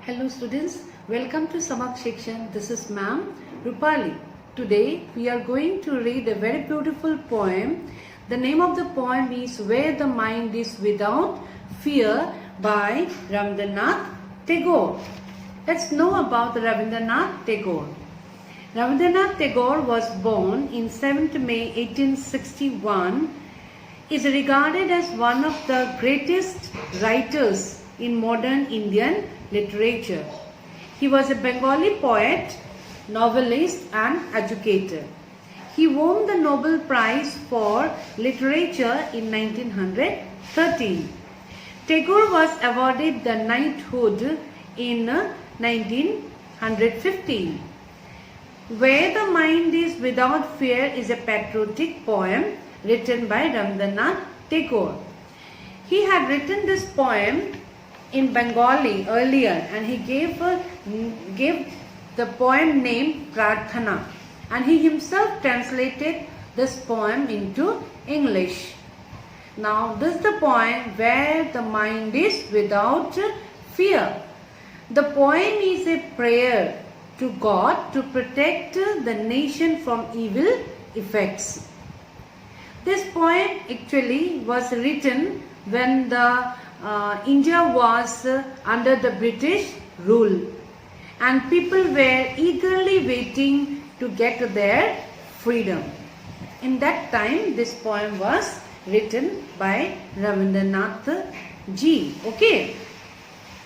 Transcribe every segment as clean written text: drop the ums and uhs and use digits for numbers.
Hello students, welcome to Samak Section. This is ma'am Rupali. Today we are going to read a very beautiful poem. The name of the poem is Where the Mind is Without Fear by Rabindranath Tagore. Let's know about Rabindranath Tagore. Rabindranath Tagore was born in 7th May 1861. Is regarded as one of the greatest writers in modern Indian literature. He was a Bengali poet, novelist and educator. He won the Nobel Prize for Literature in 1913. Tagore was awarded the knighthood in 1915. Where the Mind is Without Fear is a patriotic poem written by Rabindranath Tagore. He had written this poem in Bengali earlier and he gave the poem name Prarthana, and he himself translated this poem into English. Now this is the poem Where the Mind is Without Fear. The poem is a prayer to God to protect the nation from evil effects. This poem actually was written when India was under the British rule and people were eagerly waiting to get their freedom. In that time this poem was written by Rabindranath ji. Okay,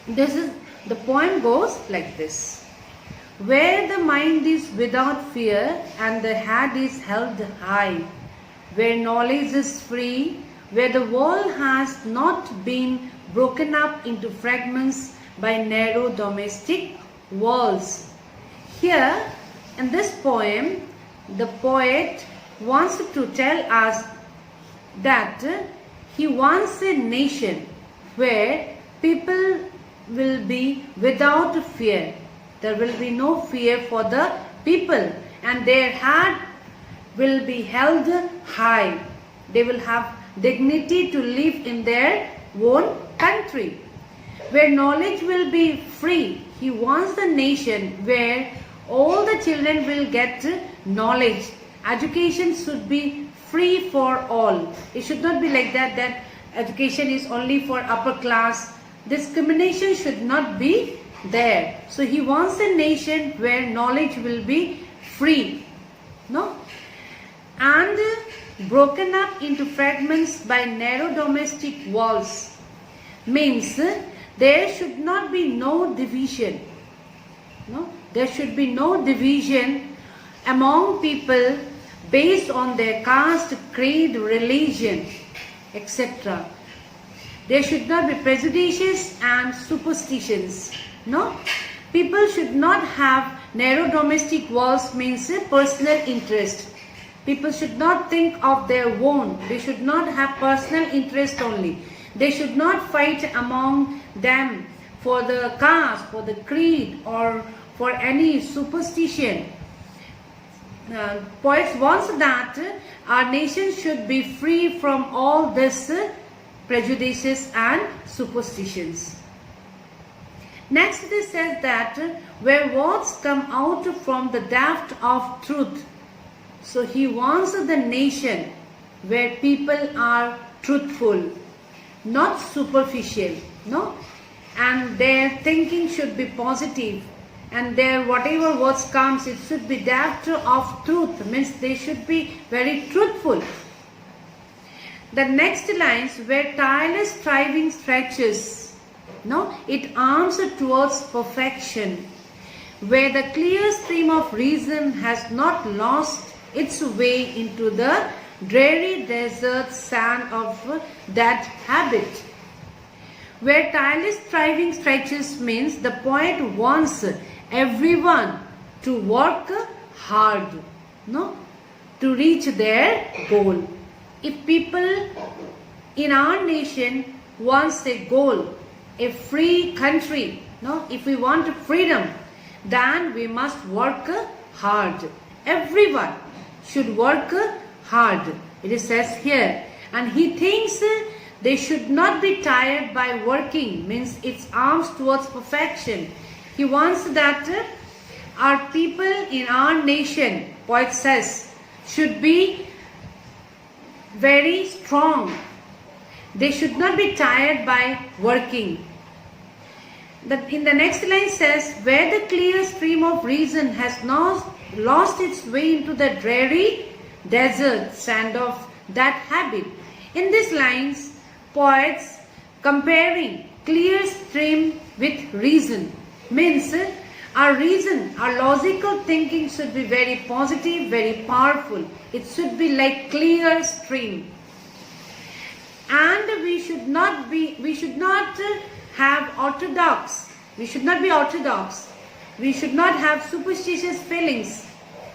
the poem goes like this. Where the mind is without fear and the head is held high, where knowledge is free, where the world has not been broken up into fragments by narrow domestic walls. Here, in this poem, the poet wants to tell us that he wants a nation where people will be without fear. There will be no fear for the people and their heart will be held high. They will have dignity to live in their own country. Where knowledge will be free. He wants a nation where all the children will get knowledge. Education should be free for all. It should not be like that education is only for upper class. Discrimination should not be there. So he wants a nation where knowledge will be free. No? And broken up into fragments by narrow domestic walls means there should not be no division. No? There should be no division among people based on their caste, creed, religion, etc. There should not be prejudices and superstitions. No? People should not have narrow domestic walls means personal interest. People should not think of their own. They should not have personal interest only. They should not fight among them for the caste, for the creed or for any superstition. Poets wants that our nation should be free from all this prejudices and superstitions. Next it says that where words come out from the depth of truth. So he wants the nation where people are truthful, not superficial, no? And their thinking should be positive and their whatever words comes, it should be depth of truth, means they should be very truthful. The next lines, where tireless striving stretches, no, it arms towards perfection, where the clear stream of reason has not lost its way into the dreary desert sand of that habit. Where tireless striving stretches means the poet wants everyone to work hard, no, to reach their goal. If people in our nation wants a goal, a free country, no, if we want freedom, then we must work hard. Everyone should work hard. It says here, and he thinks They should not be tired by working, means its arms towards perfection. He wants that our people in our nation, poet says, should be very strong. They should not be tired by working. In the next line says, where the clear stream of reason has now lost its way into the dreary desert sand of that habit. In these lines, poets comparing clear stream with reason. Means our reason, our logical thinking should be very positive, very powerful. It should be like clear stream. And we should not have orthodox. We should not be orthodox. We should not have superstitious feelings.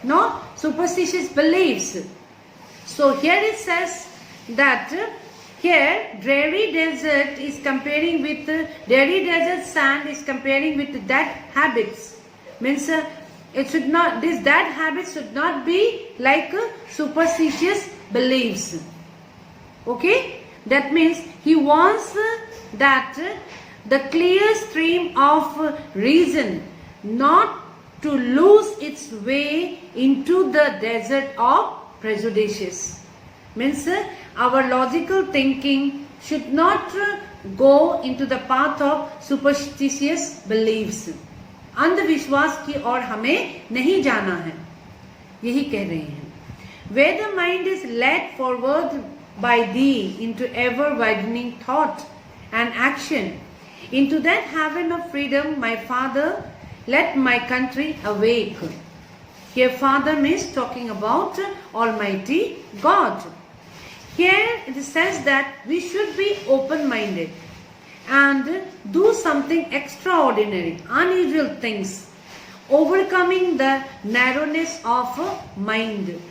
No, superstitious beliefs. So here it says that here dreary desert is comparing with dreary desert sand is comparing with that habits. Means it should not, this that habits should not be like superstitious beliefs. Okay, that means he wants that the clear stream of reason not to lose its way into the desert of prejudices. Means our logical thinking should not go into the path of superstitious beliefs. अंधविश्वास की ओर हमें नहीं जाना है, यही कह रहे हैं. Where the mind is led forward by thee into ever widening thought and action, into that haven of freedom, my Father, let my country awake. Here Father means talking about Almighty God. Here it says that we should be open-minded and do something extraordinary, unusual things, overcoming the narrowness of mind.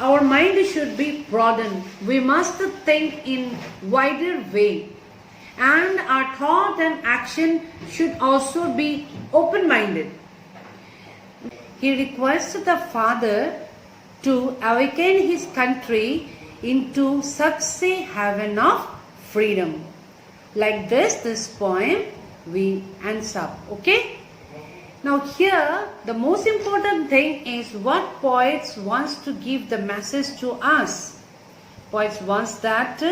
Our mind should be broadened. We must think in wider way. And our thought and action should also be open-minded. He requests the Father to awaken his country into such a haven of freedom. Like this poem we ends up. Okay? Now here the most important thing is what poets wants to give the message to us. Poets wants that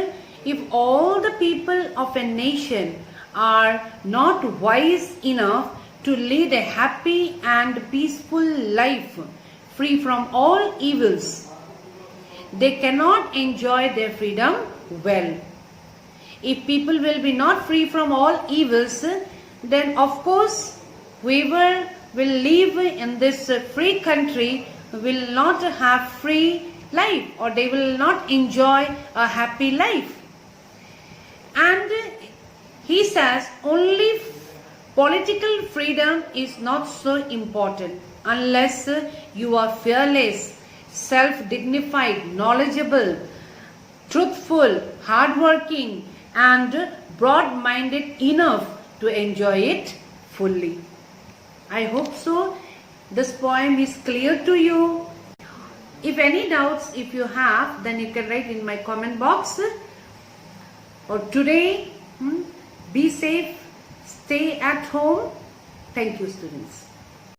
if all the people of a nation are not wise enough to lead a happy and peaceful life free from all evils, they cannot enjoy their freedom well. If people will be not free from all evils, then of course whoever will live in this free country will not have free life, or they will not enjoy a happy life. And he says only political freedom is not so important unless you are fearless, self-dignified, knowledgeable, truthful, hardworking, and broad-minded enough to enjoy it fully. I hope so. This poem is clear to you. If any doubts if you have, then you can write in my comment box. Or today, be safe, stay at home. Thank you, students.